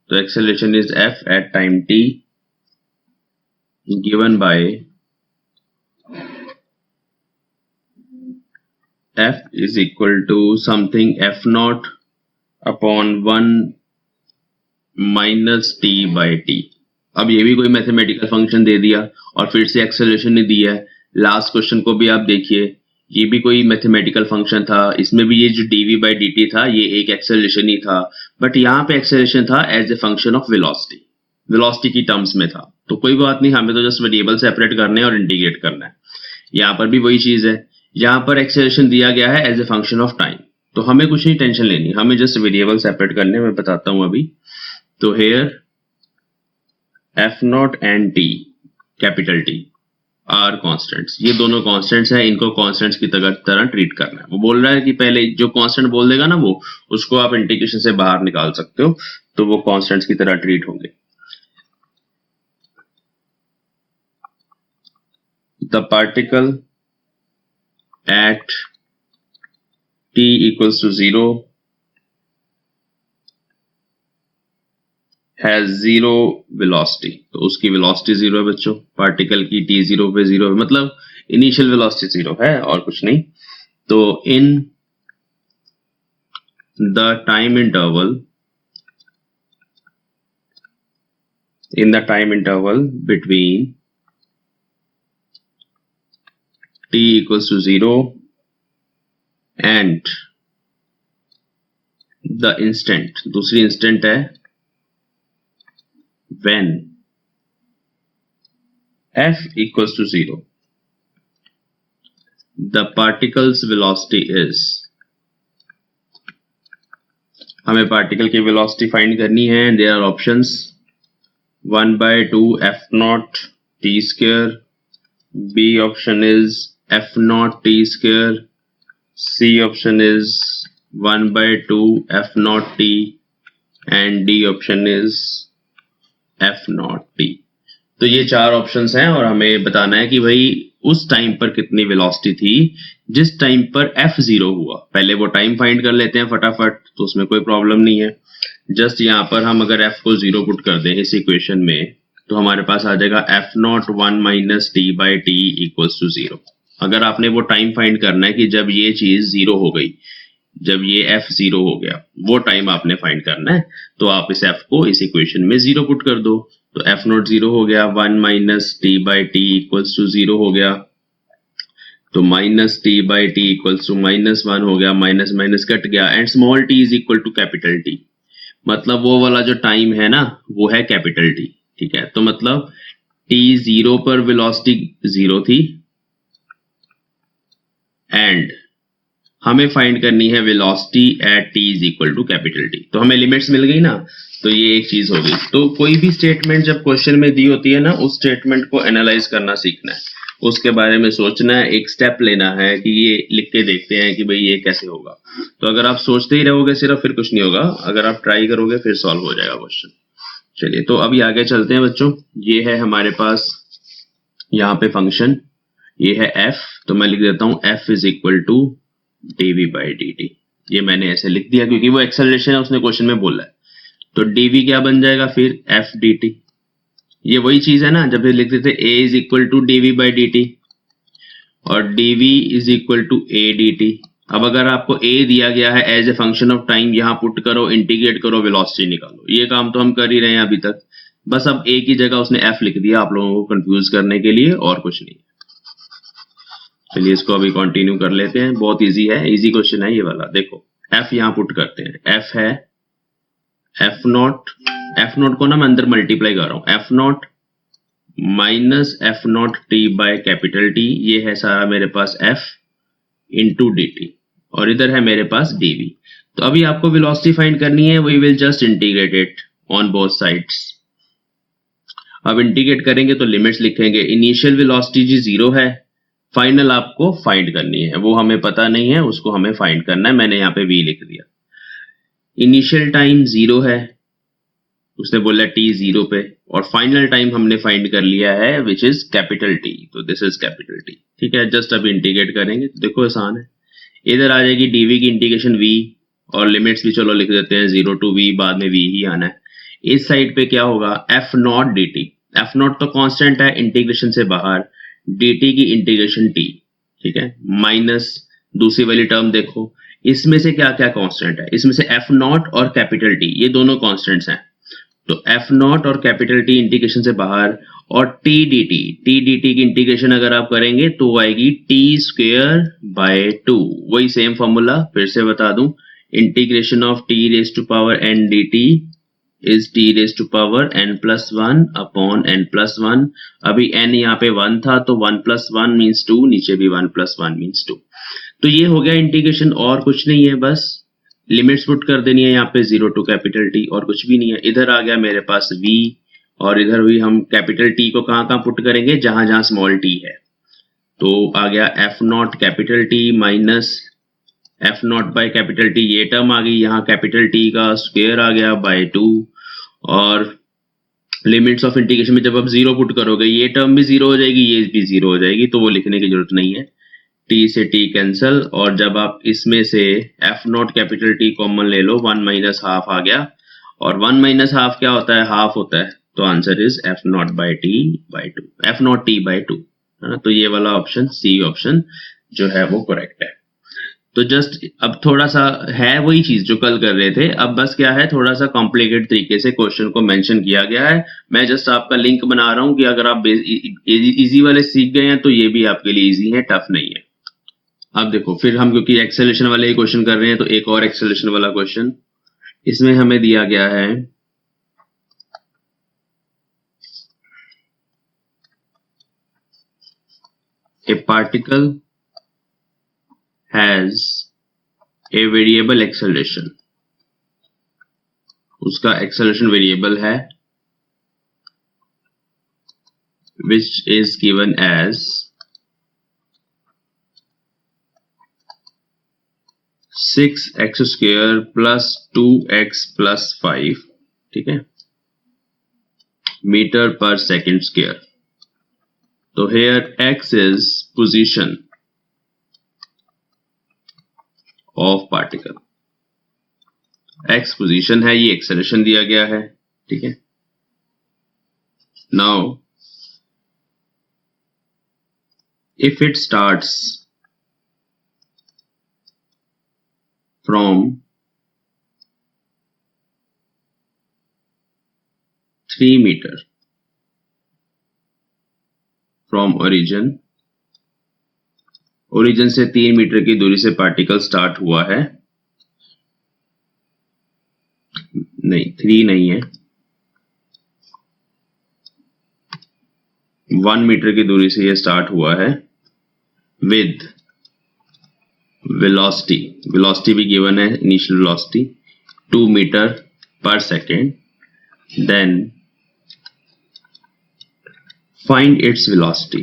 तो acceleration is f at time t given by f is equal to something f naught upon 1 minus t by t। अब ये भी कोई मैथमेटिकल फंक्शन दे दिया और फिर से एक्सेलरेशन ने दिया है। लास्ट क्वेश्चन को भी आप देखिए, ये भी कोई मैथमेटिकल फंक्शन था, इसमें भी ये जो dv by dt था ये एक एक्सेलरेशन ही था, बट यहाँ पे एक्सेलरेशन था as a function of velocity, velocity की टर्म्स में था। तो कोई बात नहीं, हमें तो जस्ट वेरिएबल सेपरेट करने हैं और इंटीग्रेट करना है। यहाँ पर भी वही चीज है, यहाँ पर एक्सेलरेशन दिया गया है as a function of time, तो हमें कुछ नहीं टेंशन लेनी, हमें जस्ट वेरिएबल सेपरेट करने, मैं बताता हूँ अभी। तो here f naught and t, capital t are constants, ये दोनों कॉन्स्टेंट्स हैं, इनको कॉन्स्टेंट्स की तरह ट्रीट करना है। वो बोल रहा है कि पहले जो कॉन्स्टेंट बोल देगा ना वो, उसको आप इंटीग्रेशन से बाहर निकाल सकते हो, तो वो कॉन्स्टेंट्स की तरह ट्रीट होंगे। The particle at t equals to 0 has zero velocity, तो उसकी वेलोसिटी जीरो है बच्चों, पार्टिकल की t जीरो पे जीरो है, मतलब इनिशियल वेलोसिटी जीरो है और कुछ नहीं। तो in the time interval between t equals to 0 and the instant, दूसरी इंस्टेंट है when f equals to 0, the particle's velocity is, हमें पार्टिकल की वेलोसिटी फाइंड करनी है। There are options 1/2 f naught t square, b option is f naught t square, c option is 1/2 f naught t and d option is f naught t। तो ये चार options हैं और हमें बताना है कि भाई उस टाइम पर कितनी वेलोसिटी थी जिस टाइम पर f जीरो हुआ। पहले वो टाइम फाइंड कर लेते हैं फटाफट, तो उसमें कोई प्रॉब्लम नहीं है। जस्ट यहाँ पर हम अगर f को जीरो पुट कर दें इस इक्वेशन में, तो हमारे पास आ जाएगा f naught 1 minus t by t equals to 0। अगर आपने वो टाइम फाइंड करना है कि जब ये चीज जीरो हो गई, जब ये f जीरो हो गया, वो टाइम आपने फाइंड करना है, तो आप इस f को इस इक्वेशन में जीरो पुट कर दो। तो f नॉट जीरो हो गया, 1 minus t by t equals to 0 हो गया, तो minus t by t equals to -1 हो गया, माइनस माइनस कट गया, and small t is equal to capital T, मतलब वो वाला जो टाइम है ना वो है कैपिटल T। ठीक है, तो मतलब t जीरो पर वेलोसिटी जीरो थी एंड हमें फाइंड करनी है velocity at t is equal to capital T। तो हमें लिमिट्स मिल गई ना, तो ये एक चीज हो गई। तो कोई भी स्टेटमेंट जब क्वेश्चन में दी होती है ना, उस स्टेटमेंट को एनालाइज करना सीखना है, उसके बारे में सोचना है, एक स्टेप लेना है कि ये लिख के देखते हैं कि भाई ये कैसे होगा। तो अगर आप सोचते ही रहोगे सिर्फ, फिर कुछ नहीं होगा, अगर आप ट्राई करोगे फिर सॉल्व हो जाएगा क्वेश्चन। चलिए, तो अभी आगे चलते हैं बच्चों। ये है हमारे पास यहाँ पे फंक्शन, ये है f, तो मैं लिख देता हूँ f is equal to dv by dt। ये मैंने ऐसे लिख दिया क्योंकि वो एक्सेलरेशन है, उसने क्वेश्चन में बोला है। तो dv क्या बन जाएगा फिर, f dt। ये वही चीज है ना जब ये लिख देते a is equal to dv by dt और dv is equal to a dt। अब अगर आपको a दिया गया है as a function of time, यहाँ पुट करो, इंटीग्रेट करो, वेलोसिटी निकालो। ये काम तो हम कर ही रहे हैं अभी तक, बस अब a की जगह उसने f लिख दिया आप लोगों को कंफ्यूज करने के लिए, और कुछ नहीं। चलिए इसको अभी कंटिन्यू कर लेते हैं, बहुत इजी है, इजी क्वेश्चन है ये वाला। देखो f यहाँ पुट करते हैं, f है f नॉट को ना मैं अंदर मल्टीप्लाई कर रहा हूँ, f naught minus f naught t by capital T, ये है सारा मेरे पास f इंटू dt, और इधर है मेरे पास dv। तो अभी आपको वेलोसिटी फाइंड करनी है, we will just integrate it on both sides. अब इंटीग्रेट करेंगे तो लिमिट्स लिखेंगे, इनिशियल वेलोसिटी जी जीरो है, फाइनल आपको फाइंड करनी है, वो हमें पता नहीं है, उसको हमें फाइंड करना है। मैंने यहाँ पे v लिख दिया। इनिशियल टाइम जीरो है, उसने बोला t जीरो पे, और फाइनल टाइम हमने फाइंड कर लिया है विच इज कैपिटल T, तो दिस इज कैपिटल T। ठीक है, जस्ट अब इंटीग्रेट करेंगे तो देखो आसान है, इधर आ जाएगी dv की इंटीग्रेशन v, और लिमिट्स भी चलो लिख देते हैं 0 टू v, बाद में v ही आना है। इस साइड पे क्या होगा, F not D T. F not तो कांस्टेंट है इंटीग्रेशन से बाहर, डी टी की इंटीग्रेशन टी, ठीक है, माइनस दूसरी वाली टर्म देखो, इसमें से क्या क्या कांस्टेंट है, इसमें से एफ नॉट और कैपिटल टी ये दोनों कांस्टेंट्स हैं। तो एफ नॉट और कैपिटल टी इंटीग्रेशन से बाहर, और टी डी टी की इंटीग्रेशन अगर आप करेंगे तो वो आएगी टी स्क्वेयर बाय 2। वही सेम फॉर्मूला फिर से बता दूं, integration of t raise to power n d t is t raise to power n plus 1 upon n plus 1। अभी n यहाँ पे 1 था तो 1 प्लस 1 मीन्स 2, नीचे भी 1 प्लस 1 मीन्स 2। तो ये हो गया इंटीग्रेशन, और कुछ नहीं है, बस लिमिट्स पुट कर देनी है यहाँ पे 0 टू कैपिटल टी, और कुछ भी नहीं है। इधर आ गया मेरे पास v, और इधर भी हम कैपिटल टी को कहाँ कहाँ पुट करेंगे, जहां जहां स्मॉल टी है। तो आ गया F naught capital T minus F naught by capital T, ये टर्म आ गई, यहाँ कैपिटल टी का स्क्वायर आ गया बाय 2, और लिमिट्स ऑफ इंटीग्रेशन में जब आप 0 पुट करोगे ये टर्म भी 0 हो जाएगी, ये भी 0 हो जाएगी, तो वो लिखने की जरूरत नहीं है, टी से टी कैंसल। और जब आप इसमें से F naught capital T common ले लो, 1 माइनस हाफ आ गया, और 1 माइनस हाफ क्या होता है, हाफ होता है, तो answer is F not by T by 2, F not T by 2, है ना। तो ये वाला ऑप्शन सी ऑप्शन जो है वो करेक्ट है। तो जस्ट अब थोड़ा सा है वही चीज जो कल कर रहे थे, अब बस क्या है, थोड़ा सा कॉम्प्लिकेटेड तरीके से क्वेश्चन को मेंशन किया गया है। मैं जस्ट आपका लिंक बना रहा हूं कि अगर आप इजी वाले सीख गए हैं तो ये भी आपके लिए इजी है, टफ नहीं है। अब देखो फिर हम, क्योंकि एक्सेलेरेशन वाले ही क्वेश्चन कर रहे हैं, तो एक और एक्सेलेरेशन वाला क्वेश्चन इसमें हमें दिया गया है। A particle has a variable acceleration, उसका acceleration variable है which is given as 6x square plus 2x plus 5, ठीक है, मीटर पर सेकेंड स्क्वायर। तो here x is position of particle, x position है, ये acceleration दिया गया है, ठीक है। Now if it starts from 3 meter from origin से 3 मीटर की दूरी से पार्टिकल स्टार्ट हुआ है, नहीं 3 नहीं है, 1 मीटर की दूरी से ये स्टार्ट हुआ है विद वेलोसिटी भी गिवन है, initial velocity 2 metre per second, then find its velocity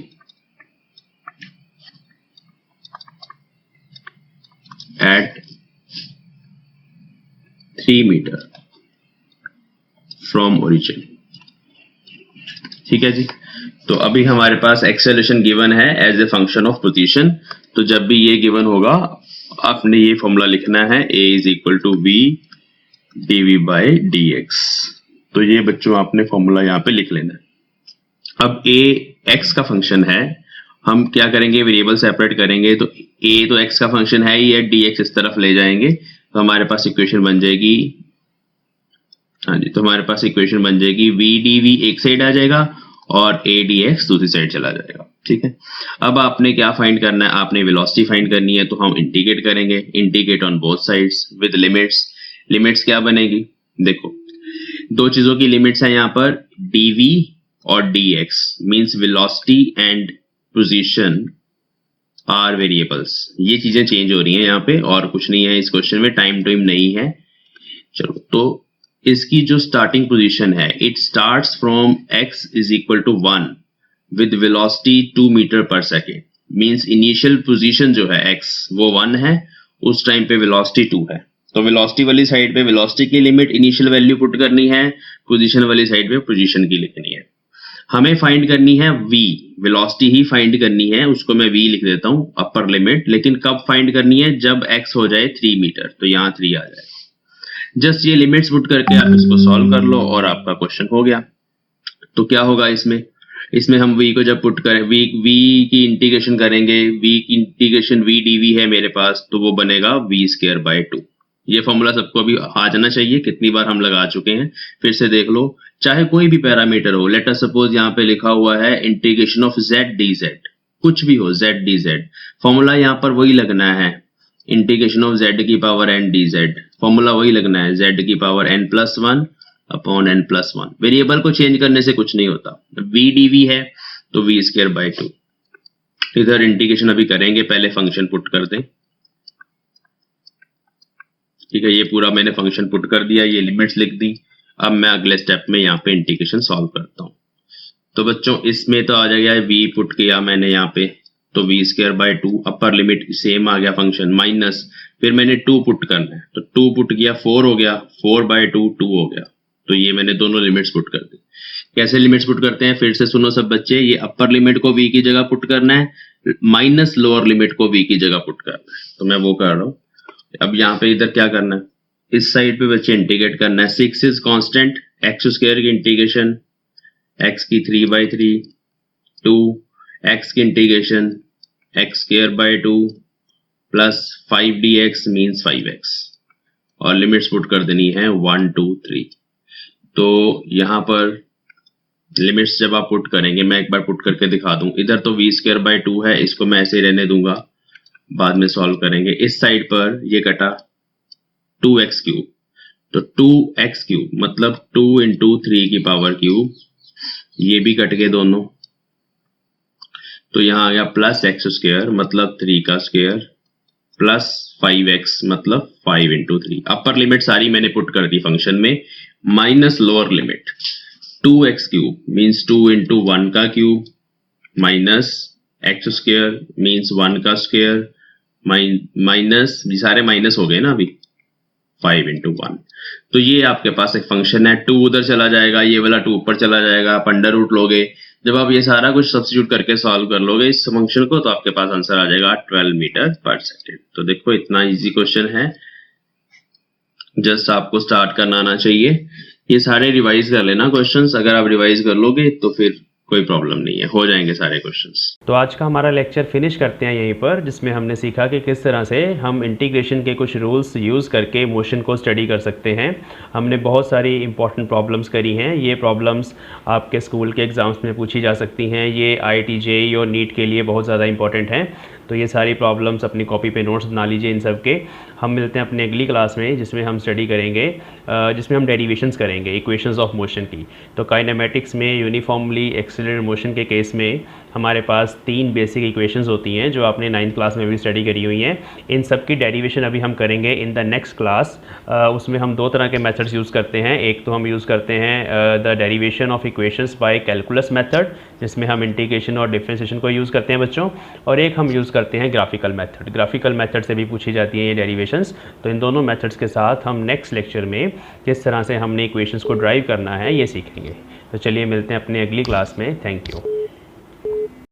at 3 meter from origin, ठीक है जी। तो अभी हमारे पास एक्सेलरेशन गिवन है as a function of position. तो जब भी ये गिवन होगा आपने ये फॉर्मूला लिखना है, a is equal to v dv by dx। तो ये बच्चों आपने फॉर्मूला यहाँ पे लिख लेना है। अब a x का फंक्शन है, हम क्या करेंगे, वेरिएबल सेपरेट करेंगे। तो a तो x का फंक्शन है ही है, dx इस तरफ ले जाएंगे तो हमारे पास इक्वेशन बन जाएगी, हाँ जी, तो हमारे पास इक्वेशन बन जाएगी v dv एक साइड आ जाएगा और a dx दूसरी साइड चला जाएगा, ठीक है। अब आपने क्या फाइंड करना है, आपने वेलोसिटी फाइंड करनी है, तो हम इंटीग्रेट करेंगे, integrate on both sides with limits. Limits क्या बनेगी, देखो दो चीजों की लिमिट्स है यहाँ पर, dv और dx means velocity and position are variables. ये चीजें चेंज हो रही हैं यहाँ पे, और कुछ नहीं है इस क्वेश्चन में, टाइम नहीं है। चलो, तो इसकी जो स्टार्टिंग पोजीशन है, it starts from x is equal to 1 with velocity 2 metre per second, means initial position जो है x वो 1 है, उस टाइम पे वेलोसिटी 2 है। तो वेलोसिटी वाली साइड पे वेलोसिटी की लिमिट इनिशियल वैल्यू पुट करनी है, पोजीशन वाली साइड पे पोजीशन की लिखनी है। हमें फाइंड करनी है v, वेलोसिटी ही फाइंड करनी है, उसको मैं v लिख देता हूं अपर लिमिट। लेकिन कब फाइंड करनी है, जब x हो जाए 3 मीटर, तो यहाँ 3 आ जाएगा। जस्ट ये लिमिट्स पुट करके आप इसको सॉल्व कर लो और आपका क्वेश्चन हो गया। तो क्या होगा इसमें हम v को जब पुट करें, v की इंटीग्रेशन करेंगे, v की इंटीग्रेशन v dv है मेरे पास, तो वो बनेगा v²/2। ये फॉर्मूला सबको अभी आ जाना चाहिए, कितनी बार हम लगा चुके हैं, फिर से देख लो। चाहे कोई भी पैरामीटर हो, लेट अस सपोज यहाँ पे लिखा हुआ है इंटीग्रेशन ऑफ z dz, कुछ भी हो z dz, फॉर्मूला यहाँ पर वही लगना है, इंटीग्रेशन ऑफ z की पावर n dz, फॉर्मूला वही लगना है, z की power n+1 upon n+1। Variable को चेंज करने से कुछ नहीं होता। v dv है तो v²/2। इधर इंटीग्रेशन अभी करेंगे, पहले फंक्शन पुट कर दें। ठीक है, ये पूरा मैंने फंक्शन पुट कर दिया, ये लिमिट्स लिख दी। अब मैं अगले स्टेप में यहाँ पे इंटीग्रेशन सॉल्व करता हूँ। तो बच्चों इसमें तो आ जाएगा v पुट किया मैंने यहाँ पे, तो v²/2 अपर लिमिट सेम आ गया फंक्शन, माइनस फिर मैंने 2 पुट करना है, तो 2 पुट किया 4 हो गया, 4/2 2 हो गया। तो ये मैंने दोनों लिमिट्स पुट कर दी। कैसे लिमिट्स पुट करते हैं फिर से सुनो सब बच्चे, ये अपर लिमिट को v की जगह पुट करना है, माइनस लोअर लिमिट को v की जगह पुट करना है, तो मैं वो कर रहा हूँ। अब यहाँ पे इधर क्या करना है, इस साइड पे बच्चे इंटीग्रेट करना है। 6 इज कांस्टेंट, x² की इंटीग्रेशन x की 3/3, 2 x की integration x²/2 plus 5 dx means 5x, और लिमिट्स पुट कर देनी है 1 2 3। तो यहाँ पर लिमिट्स जब आप पुट करेंगे, मैं एक बार पुट करके दिखा दूं। इधर तो v²/2 है, इसको मैं ऐसे ही रहने दूंगा, बाद में सॉल्व करेंगे। इस साइड पर ये कटा 2x3, तो 2x3 मतलब 2 × 3 की पावर क्यूब, ये भी कट गए दोनों, तो यहाँ आ गया प्लस x² मतलब 3 का स्क्वायर प्लस 5x मतलब 5 × 3। अपर लिमिट सारी मैंने पुट कर दी फंक्शन में, minus lower limit 2x³ means 2 × 1 का क्यूब माइनस x² मीन्स 1 का स्क्वायर माइनस, ये सारे माइनस हो गए ना अभी, 5 × 1। तो ये आपके पास एक फंक्शन है, 2 उधर चला जाएगा, ये वाला 2 ऊपर चला जाएगा, आप अंडर रूट लोगे। जब आप ये सारा कुछ सब्स्टिट्यूट करके सॉल्व कर लोगे इस फंक्शन को, तो आपके पास आंसर आ जाएगा 12 मीटर/सेकेंड। तो देखो इतना इजी क्वेश्चन है, जस्ट आपको स्टार्ट करना आना चाहिए। ये सारे रिवाइज कर लेना क्वेश्चंस, अगर आप रिवाइज कर लोगे तो फिर कोई प्रॉब्लम नहीं है, हो जाएंगे सारे क्वेश्चंस। तो आज का हमारा लेक्चर फिनिश करते हैं यहीं पर, जिसमें हमने सीखा कि किस तरह से हम इंटीग्रेशन के कुछ रूल्स यूज़ करके मोशन को स्टडी कर सकते हैं। हमने बहुत सारी इंपॉर्टेंट प्रॉब्लम्स करी हैं, ये प्रॉब्लम्स आपके स्कूल के एग्ज़ाम्स में पूछी जा सकती हैं, ये IIT JEE और नीट के लिए बहुत ज़्यादा इंपॉर्टेंट हैं। तो ये सारी प्रॉब्लम्स अपनी कॉपी पे नोट्स बना लीजिए इन सब के। हम मिलते हैं अपनी अगली क्लास में, जिसमें हम स्टडी करेंगे, जिसमें हम डेरिवेशंस करेंगे इक्वेशंस ऑफ मोशन की। तो काइनेमेटिक्स में यूनिफॉर्मली एक्सीलरेटेड मोशन के केस में हमारे पास 3 बेसिक इक्वेशंस होती हैं, जो आपने 9th क्लास में भी स्टडी करी हुई हैं। इन सब की डेरिवेशन अभी हम करेंगे इन द नेक्स्ट क्लास। उसमें हम 2 तरह के मेथड्स यूज़ करते हैं। एक तो हम यूज़ करते हैं the derivation of equations bye calculus method, जिसमें हम इंटीग्रेशन और डिफरेंशिएशन को यूज़ करते हैं बच्चों, और एक हम यूज़ करते हैं ग्राफिकल मेथड। ग्राफिकल मेथड से भी पूछी जाती है ये डेरिवेशंस। तो इन दोनों मेथड्स के साथ हम नेक्स्ट लेक्चर में किस तरह से हमने इक्वेशंस को ड्राइव करना है ये सीखेंगे। तो चलिए मिलते हैं अपने अगली क्लास में। Thank you.